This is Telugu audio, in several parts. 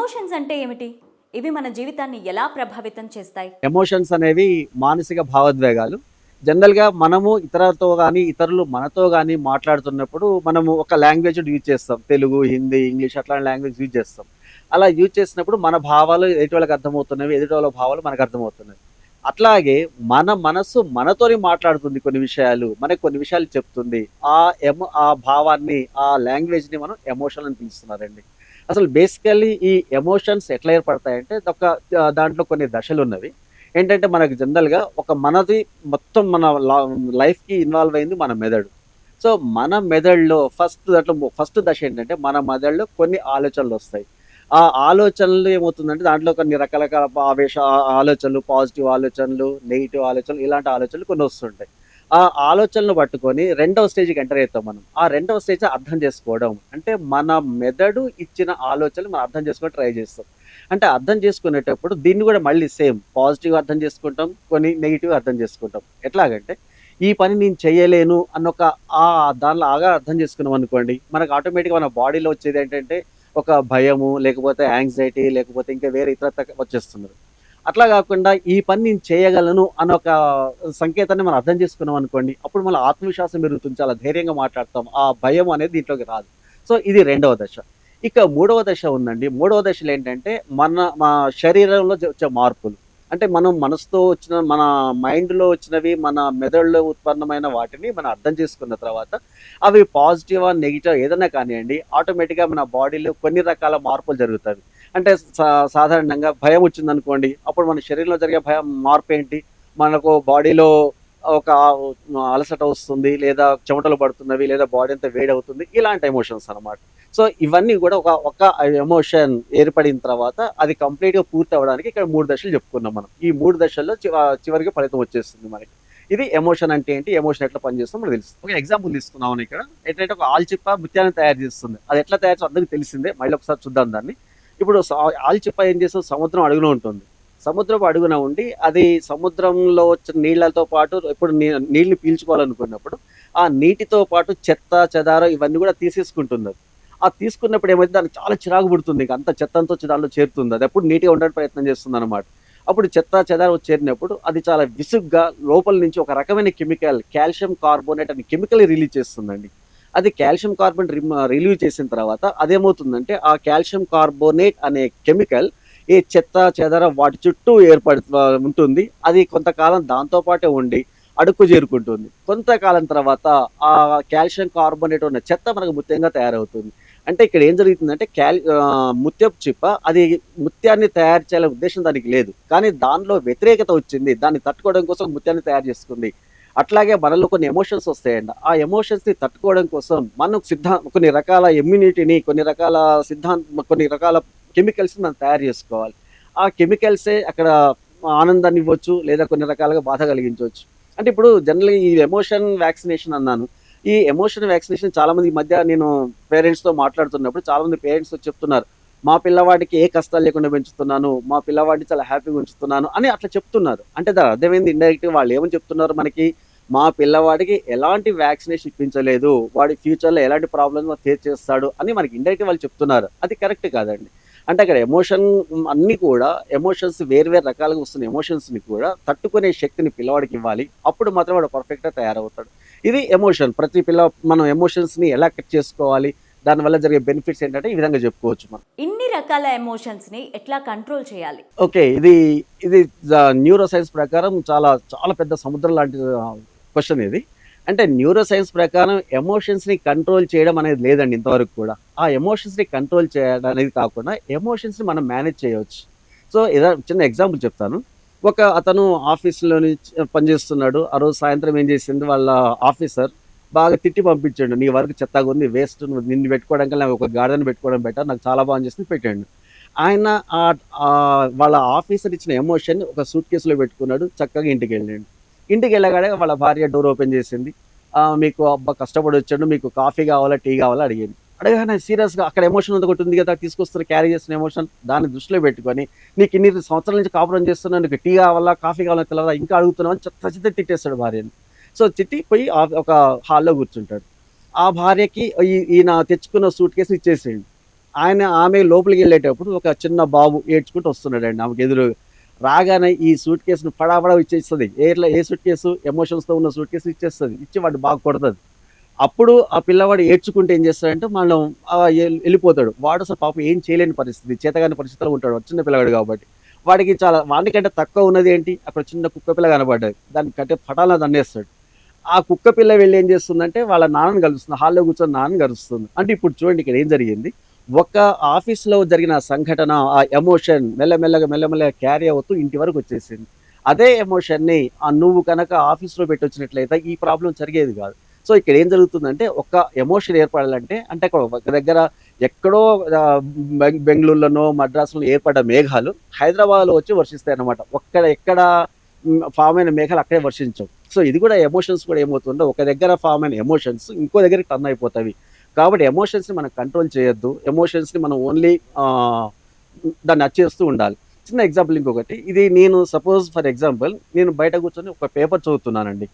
ఎమోషన్స్ అంటే ఏమిటి? ఇవి మన జీవితాన్ని ఎలా ప్రభావితం చేస్తాయి? ఎమోషన్స్ అనేవి మానసిక భావోద్వేగాలు. జనరల్‌గా మనము ఇతరులతో గాని, ఇతరులు మనతో గాని మాట్లాడుతున్నప్పుడు మనము ఒక లాంగ్వేజ్‌ని యూజ్ చేస్తాం. తెలుగు, హిందీ, ఇంగ్లీష్ అట్లాంటి లాంగ్వేజ్ యూజ్ చేస్తాం. అలా యూజ్ చేసినప్పుడు మన భావాలు ఎదుటి వాళ్ళకి అర్థమవుతున్నవి. ఎదుటి వాళ్ళ భావాలు మనకు అర్థమవుతున్నవి. అట్లాగే మన మనస్సు మనతోని మాట్లాడుతుంది కొన్ని విషయాలు. మనకు కొన్ని విషయాలు చెప్తుంది. ఆ భావాన్ని, ఆ లాంగ్వేజ్‌ని మనం ఎమోషన్ అని పిలుస్తున్నారండి. అసలు బేసికల్లీ ఈ ఎమోషన్స్ ఎట్లా ఏర్పడతాయంటే దాంట్లో కొన్ని దశలున్నవి. ఏంటంటే మనకు జనరల్‌గా మనది మొత్తం మన లైఫ్‌కి ఇన్వాల్వ్ అయింది మన మెదడు. సో, మన మెదడులో ఫస్ట్ దశ ఏంటంటే మన మెదడులో కొన్ని ఆలోచనలొస్తాయి. ఆ ఆలోచనలు ఏమవుతుందంటే దాంట్లో కొన్ని రకరకాల ఆలోచనలు, పాజిటివ్ ఆలోచనలు, నెగెటివ్ ఆలోచనలు ఇలాంటి ఆలోచనలు కొన్ని వస్తుంటాయి. ఆ ఆలోచనలు పట్టుకొని రెండవ స్టేజ్‌కి ఎంటర్ అయితాం మనం. ఆ రెండవ స్టేజ్ అర్థం చేసుకోవడం. అంటే మన మెదడు ఇచ్చిన ఆలోచనలు మనం అర్థం చేసుకోవడానికి ట్రై చేస్తాం. అంటే అర్థం చేసుకునేటప్పుడు దీన్ని కూడా మళ్ళీ సేమ్ పాజిటివ్‌గా అర్థం చేసుకుంటాం. కొన్ని నెగెటివ్‌గా అర్థం చేసుకుంటాం. ఎట్లాగంటే ఈ పని నేను చేయలేను దానిలో అర్థం చేసుకున్నాం అనుకోండి. మనకు ఆటోమేటిక్‌గా మన బాడీలో వచ్చేదేంటంటే ఒక భయము, లేకపోతే యాంగ్జైటీ, లేకపోతే ఇంకా వేరే ఇతరత్ర వచ్చేస్తున్నారు. అట్లా గాకుండా ఈ పని నేను చేయగలను సంకేతాన్ని మనం అర్థం చేసుకున్నాం అనుకోండి. అప్పుడు మన ఆత్మవిశ్వాసం పెరుగుతుంది. చాలా ధైర్యంగా మాట్లాడతాం. ఆ భయం అనేది దీంట్లోకి రాదు. సో, ఇది రెండవ దశ. ఇక మూడవ దశ ఉందండి. మూడవ దశలో ఏంటంటే మా శరీరంలో వచ్చే మార్పులు. అంటే మనం మనసుతో వచ్చిన మన మైండ్‌లో వచ్చినవి, మన మెదడులో ఉత్పన్నమైన వాటిని మనం అర్థం చేసుకున్న తర్వాత అవి పాజిటివా, నెగెటివా ఏదైనా కానియండి ఆటోమేటిక్‌గా మన బాడీలో కొన్ని రకాల మార్పులు జరుగుతాయి. అంటే సాధారణంగా భయం వచ్చిందనుకోండి, అప్పుడు మన శరీరంలో జరిగే మార్పేంటి? మనకు బాడీలో ఒక అలసట వస్తుంది, లేదా చెమటలు పడుతున్నవి, లేదా బాడీ అంతా వేడవుతుంది. ఇలాంటి ఎమోషన్స్ అనమాట. సో, ఇవన్నీ గూడా ఒక ఎమోషన్ ఏర్పడిన తర్వాత అది కంప్లీట్‌గా పూర్తవ్వడానికి ఇక్కడ 3 దశలు చెప్పుకున్నాం మనం. ఈ 3 దశల్లో చివరికి ఫలితం వచ్చేస్తుంది మనకి. ఇది ఎమోషన్ అంటే ఏంటి? ఎమోషన్ ఎట్లా పనిచేస్తుందో మనకు తెలుస్తుంది. ఒక ఎగ్జాంపుల్ తీసుకుందాం ఇక్కడ. ఏంటంటే ఒక ఆల్చిప్ప ముత్యాన్ని తయారు చేస్తుంది. అది ఎట్లా తయారు చేస్తుందో అందరికి తెలిసిందే. మళ్ళీ ఒకసారి చూద్దాం దాన్ని. ఇప్పుడు ఆల్చిప్ప ఏం చేస్తుంది? సముద్రం అడుగున ఉంటుంది. సముద్రపు అడుగున ఉండి అది సముద్రంలో వచ్చిన నీళ్ళతో పాటు ఇప్పుడు నీళ్లు పీల్చుకోవాలనుకున్నప్పుడు ఆ నీటితో పాటు చెత్త, చెదారం ఇవన్నీ కూడా తీసేసుకుంటున్నది. ఆ తీసుకున్నప్పుడు ఏమైతే దానికి చాలా చిరాకు పుడుతుంది. ఇంక అంత చెత్త అంతా వచ్చి దాంట్లో చేరుతుంది. అది ఎప్పుడు నీట్‌గా ఉండడానికి ప్రయత్నం చేస్తుందన్నమాట. అప్పుడు చెత్త, చెదారం చేరినప్పుడు అది చాలా విసుగ్గా లోపల నుంచి ఒక రకమైన కెమికల్ కాల్షియం కార్బోనేట్ అనే కెమికల్ రిలీజ్ చేస్తుందండి. అది కాల్షియం కార్బోనేట్ రిలీవ్ చేసిన తర్వాత అదేమవుతుందంటే ఆ కాల్షియం కార్బోనేట్ అనే కెమికల్ ఈ చెత్త, చెదారం వాటి చుట్టూ ఉంటుంది. అది కొంతకాలం దాంతో పాటే ఉండి అడుక్కు చేరుకుంటుంది. కొంతకాలం తర్వాత ఆ కాల్షియం కార్బోనేట్ ఉన్న చెత్త మనకు ముత్యంగా తయారవుతుంది. అంటే ఇక్కడ ఏం జరుగుతుందంటే ముత్యపు చిప్ప అది ముత్యాన్ని తయారు చేయాలనే ఉద్దేశం దానికి లేదు. కానీ దానిలో వ్యతిరేకత వచ్చింది. దాన్ని తట్టుకోవడం కోసం ముత్యాన్ని తయారు చేసుకుంది. అట్లాగే మనలో కొన్ని ఎమోషన్స్ వస్తాయండి. ఆ ఎమోషన్స్‌ని తట్టుకోవడం కోసం మనం కొన్ని రకాల ఇమ్యూనిటీని, కొన్ని రకాల కెమికల్స్‌ని మనం తయారు చేసుకోవాలి. ఆ కెమికల్సే అక్కడ ఆనందాన్ని ఇవ్వచ్చు, లేదా కొన్ని రకాలుగా బాధ కలిగించవచ్చు. అంటే ఇప్పుడు జనరల్‌గా ఈ ఎమోషన్ వ్యాక్సినేషన్ అన్నాను. ఈ ఎమోషన్ వ్యాక్సినేషన్ చాలామంది ఈ మధ్య నేను పేరెంట్స్‌తో మాట్లాడుతున్నప్పుడు చాలామంది పేరెంట్స్ చెప్తున్నారు. మా పిల్లవాడికి ఏ కష్టాలు లేకుండా పెంచుతున్నాను. మా పిల్లవాడిని చాలా హ్యాపీగా ఉంచుతున్నాను అని అట్లా చెప్తున్నారు. అంటే దాని అర్థమైంది ఇండైరెక్ట్‌గా వాళ్ళు ఏమని చెప్తున్నారు మనకి? మా పిల్లవాడికి ఎలాంటి వ్యాక్సినేషన్ ఇప్పించలేదు. వాడి ఫ్యూచర్‌లో ఎలాంటి ప్రాబ్లమ్స్ ఫేస్ చేస్తాడు అని మనకి ఇండైరెక్ట్‌గా వాళ్ళు చెప్తున్నారు. అది కరెక్ట్ కాదండి. అంటే అక్కడ అన్నీ కూడా ఎమోషన్స్ వేరు వేరు రకాలుగా వస్తున్న ఎమోషన్స్‌ని కూడా తట్టుకునే శక్తిని పిల్లవాడికి ఇవ్వాలి. అప్పుడు మాత్రం వాడు పర్ఫెక్ట్‌గా తయారవుతాడు. ఇది ఎమోషన్. మనం ఎమోషన్స్‌ని ఎలా కట్ చేసుకోవాలి? దానివల్ల జరిగే బెనిఫిట్స్ ఏంటంటే ఈ విధంగా చెప్పుకోవచ్చు మనం. ఇన్ని రకాల ఎమోషన్స్‌ని ఎట్లా కంట్రోల్ చేయాలి? ఓకే. ఇది న్యూరో సైన్స్ ప్రకారం చాలా చాలా పెద్ద సముద్రం లాంటి క్వెషన్ ఇది. అంటే న్యూరో సైన్స్ ప్రకారం ఎమోషన్స్‌ని కంట్రోల్ చేయడం అనేది లేదండి ఇంతవరకు కూడా. ఆ ఎమోషన్స్‌ని కంట్రోల్ చేయడం అనేది కాకుండా ఎమోషన్స్‌ని మనం మేనేజ్ చేయవచ్చు. సో, చిన్న ఎగ్జాంపుల్ చెప్తాను. అతను ఆఫీస్‌లోని పనిచేస్తున్నాడు. ఆ రోజు సాయంత్రం ఏం చేసింది వాళ్ళ ఆఫీసర్ బాగా తిట్టి పంపించాడు. "నీ వర్క్ చెత్తగుంది. వేస్ట్. నిన్ను పెట్టుకోవడం కన్నా ఒక గాడిదని పెట్టుకోవడం బెటర్. నాకు చాలా బాగా అనిపిస్తుంది" పెట్టాడు. ఆయన వాళ్ళ ఆఫీసర్ ఇచ్చిన ఎమోషన్‌ని ఒక సూట్ కేస్‌లో పెట్టుకున్నాడు. చక్కగా ఇంటికెళ్ళాడు. ఇంటికెళ్ళగానే వాళ్ళ భార్య డోర్ ఓపెన్ చేసింది. "మీకు అబ్బా! కష్టపడొచ్చాడు. మీకు కాఫీ కావాలా? టీ కావాలా?" అడిగింది. అడగగానే సీరియస్‌గా అక్కడ ఎమోషన్ ఒకటి ఉంది కదా! క్యారీ చేస్తున్న ఎమోషన్ దాన్ని దృష్టిలో పెట్టుకొని, "నీకు ఇన్ని సంవత్సరాల నుంచి కాపురం చేస్తున్నావు. నీకు టీ కావాలా? కాఫీ కావాలా తెలవదా? ఇంకా అడుగుతున్నావు" అని చెత్త తిట్టేస్తాడు భార్యని. సో, తిట్టి పోయి ఒక హాల్‌లో కూర్చుంటాడు. ఆ భార్యకి ఈయన తెచ్చుకున్న సూట్ కేస్ ఇచ్చేసేయండి. ఆమె లోపలికి వెళ్ళేటప్పుడు ఒక చిన్న బాబు ఏడ్చుకుంటూ వస్తున్నాడండి ఆమెకు ఎదురు. రాగానే ఈ సూట్ కేసును ఫడాఫడా ఇచ్చేస్తుంది. ఏ సూట్ కేసు, ఎమోషన్స్తో ఉన్న సూట్ కేసు ఇచ్చేస్తుంది. ఇచ్చి వాడు బాగా కొడుతుంది. అప్పుడు ఆ పిల్లవాడు ఏడ్చుకుంటే ఏం చేస్తాడంటే మనం వెళ్ళిపోతాడు. వాడు అసలు పాపం ఏం చేయలేని పరిస్థితి, చేతగాని పరిస్థితిలో ఉంటాడు, చిన్న పిల్లవాడు కాబట్టి. వాడికంటే తక్కువ ఉన్నది ఏంటి, అక్కడ చిన్న కుక్క పిల్ల కనబడ్డది, దాన్ని కట్టే పటాలను దండేస్తాడు. ఆ కుక్క పిల్ల వెళ్ళి ఏం చేస్తుందంటే వాళ్ళ నాన్నని కలుస్తుంది, హాల్లో కూర్చొని నాన్నని కలుస్తుంది. అంటే ఇప్పుడు చూడండి ఇక్కడ ఏం జరిగింది. ఒక ఆఫీస్లో జరిగిన సంఘటన, ఆ ఎమోషన్ మెల్లమెల్లగా క్యారీ అవుతూ ఇంటి వరకు వచ్చేసింది. అదే ఎమోషన్ని నువ్వు కనుక ఆఫీస్లో పెట్టి వచ్చినట్లయితే ఈ ప్రాబ్లం జరిగేది కాదు. సో ఇక్కడ ఏం జరుగుతుందంటే ఒక ఎమోషన్ ఏర్పడాలంటే అంటే అక్కడ ఒక దగ్గర ఎక్కడో బెంగళూరులోనో మద్రాసులో ఏర్పడ్డ మేఘాలు హైదరాబాద్లో వచ్చి వర్షిస్తాయి అన్నమాట. ఎక్కడ ఫామ్ అయిన మేఘాలు అక్కడే వర్షించవు. సో ఇది కూడా ఎమోషన్స్ కూడా ఏమవుతుందో ఒక దగ్గర ఫామ్ అయిన ఎమోషన్స్ ఇంకో దగ్గరికి టర్న్ అయిపోతాయి. కాబట్టి ఎమోషన్స్ని మనం కంట్రోల్ చేయొద్దు. ఎమోషన్స్ని మనం ఓన్లీ దాన్ని అచ్చేస్తూ ఉండాలి. చిన్న ఎగ్జాంపుల్ ఇంకొకటి, ఇది నేను సపోజ్ ఫర్ ఎగ్జాంపుల్ నేను బయట కూర్చొని ఒక పేపర్ చదువుతున్నానండి.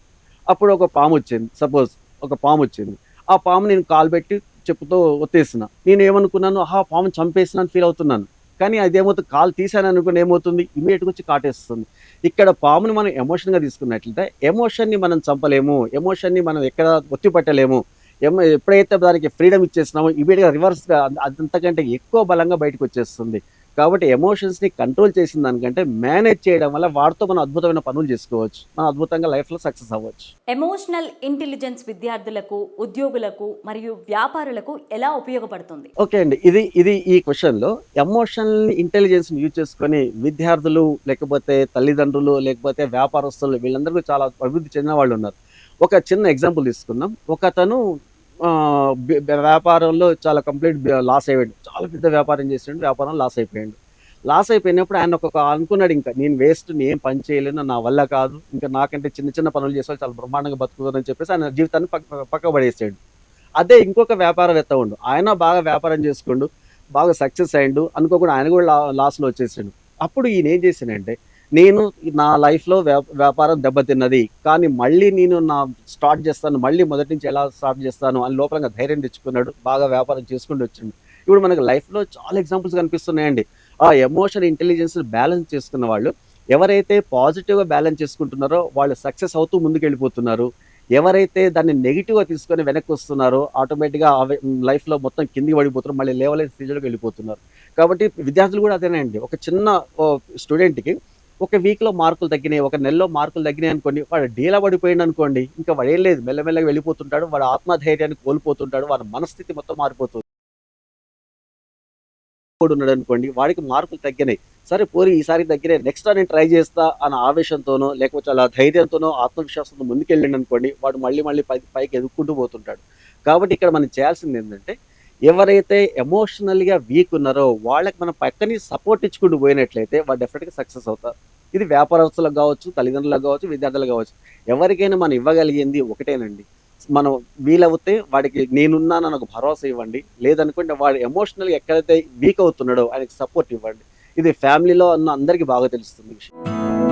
అప్పుడు ఒక పాము వచ్చింది, సపోజ్ ఒక పాము వచ్చింది. ఆ పాము నేను కాలు పెట్టి చెప్పుతో ఒత్తేసిన. నేను ఏమనుకున్నాను, పాము చంపేసిన ఫీల్ అవుతున్నాను. కానీ అదేమవుతుంది, కాలు తీసాను అనుకుని ఏమవుతుంది, ఇమీడియట్గా వచ్చి కాటేస్తుంది. ఇక్కడ పాముని మనం ఎమోషన్గా తీసుకున్నట్లయితే ఎమోషన్ని మనం చంపలేము, ఎమోషన్ని మనం ఎక్కడ ఒత్తి పట్టలేము. ఎప్పుడైతే దానికి ఫ్రీడమ్ ఇచ్చేసినామో ఇమీడియట్గా రివర్స్గా అంతకంటే ఎక్కువ బలంగా బయటకు వచ్చేస్తుంది. కాబట్టి ఎమోషన్స్ని కంట్రోల్ చేసిన దానికంటే మేనేజ్ చేయడం వల్ల వాటితో మనం అద్భుతమైన పనులు చేసుకోవచ్చు, మనం అద్భుతంగా లైఫ్లో సక్సెస్ అవ్వచ్చు. ఎమోషనల్ ఇంటెలిజెన్స్ విద్యార్థులకు, ఉద్యోగులకు మరియు వ్యాపారులకు ఎలా ఉపయోగపడుతుంది? ఓకే అండి, ఇది ఈ క్వశ్చన్లో ఎమోషనల్ ఇంటెలిజెన్స్ని యూజ్ చేసుకొని విద్యార్థులు, లేకపోతే తల్లిదండ్రులు, లేకపోతే వ్యాపారస్తులు, వీళ్ళందరికీ చాలా అభివృద్ధి చెందిన వాళ్ళు ఉన్నారు. ఒక చిన్న ఎగ్జాంపుల్ తీసుకుందాం. ఒకతను వ్యాపారంలో చాలా కంప్లీట్ లాస్ అయ్యాడు, చాలా పెద్ద వ్యాపారం చేసాడు, వ్యాపారం లాస్ అయిపోయినప్పుడు ఆయన అనుకున్నాడు, ఇంకా నేను వేస్ట్, నేను పని చేయలేను, నా వల్ల కాదు, ఇంకా నాకంటే చిన్న పనులు చేసేవాళ్ళు చాలా బ్రహ్మాండంగా బతుకుతారని చెప్పేసి ఆయన జీవితాన్ని పక్క పడేసాడు. అదే ఇంకొక వ్యాపారవేత్త ఉండు, ఆయన బాగా వ్యాపారం చేసుకుండు, బాగా సక్సెస్ అయ్యిండు, అనుకోకుండా ఆయన కూడా లాస్లో వచ్చేసాడు. అప్పుడు ఈయన ఏం చేశానంటే, నేను నా లైఫ్లో వ్యాపారం దెబ్బతిన్నది, కానీ మళ్ళీ నేను స్టార్ట్ చేస్తాను, మళ్ళీ మొదటి నుంచి ఎలా స్టార్ట్ చేస్తాను అని లోపలంగా ధైర్యం తెచ్చుకున్నాడు, బాగా వ్యాపారం చేసుకుంటూ వచ్చిండు. ఇప్పుడు మనకు లైఫ్లో చాలా ఎగ్జాంపుల్స్ కనిపిస్తున్నాయండి. ఆ ఎమోషన్ ఇంటెలిజెన్స్ బ్యాలెన్స్ చేసుకున్న వాళ్ళు, ఎవరైతే పాజిటివ్గా బ్యాలెన్స్ చేసుకుంటున్నారో వాళ్ళు సక్సెస్ అవుతూ ముందుకు వెళ్ళిపోతున్నారు. ఎవరైతే దాన్ని నెగిటివ్గా తీసుకొని వెనక్కి వస్తున్నారో ఆటోమేటిక్గా లైఫ్లో మొత్తం కిందికి పడిపోతున్నారు, మళ్ళీ లేవలేని స్టేజ్లోకి వెళ్ళిపోతున్నారు. కాబట్టి విద్యార్థులు కూడా అదేనండి. ఒక చిన్న స్టూడెంట్కి ఒక వీక్లో మార్కులు తగ్గినాయి, ఒక నెలలో మార్కులు తగ్గినాయి అనుకోండి, వాడు డీలా పడిపోయింది అనుకోండి, ఇంకా వాడు ఏం లేదు, మెల్లమెల్లగా వెళ్ళిపోతుంటాడు, వాడు ఆత్మధైర్యాన్ని కోల్పోతుంటాడు, వాడి మనస్థితి మొత్తం మారిపోతుంది. ఉన్నాడు అనుకోండి, వాడికి మార్కులు తగ్గినాయి, సరే పోరి ఈసారి తగ్గినాయి, నెక్స్ట్ నేను ట్రై చేస్తా అన్న ఆవేశంతోనో లేకపోతే అలా ధైర్యంతోనో ఆత్మవిశ్వాసంతో ముందుకెళ్ళండి అనుకోండి, వాడు మళ్ళీ పైకి ఎదుక్కుంటూ పోతుంటాడు. కాబట్టి ఇక్కడ మనం చేయాల్సింది ఏంటంటే, ఎవరైతే ఎమోషనల్గా వీక్ ఉన్నారో వాళ్ళకి మనం పక్కని సపోర్ట్ ఇచ్చుకుంటూ పోయినట్లయితే వాళ్ళు డెఫినెట్గా సక్సెస్ అవుతారు. ఇది వ్యాపారస్తులకు కావచ్చు, తల్లిదండ్రులకు కావచ్చు, విద్యార్థులకు కావచ్చు, ఎవరికైనా మనం ఇవ్వగలిగింది ఒకటేనండి. మనం వీలవుతే వాడికి నేనున్నానని ఒక భరోసా ఇవ్వండి, లేదనుకుంటే వాడు ఎమోషనల్గా ఎక్కడైతే వీక్ అవుతున్నాడో ఆయనకి సపోర్ట్ ఇవ్వండి. ఇది ఫ్యామిలీలో ఉన్న అందరికీ బాగా తెలుస్తుంది విషయం.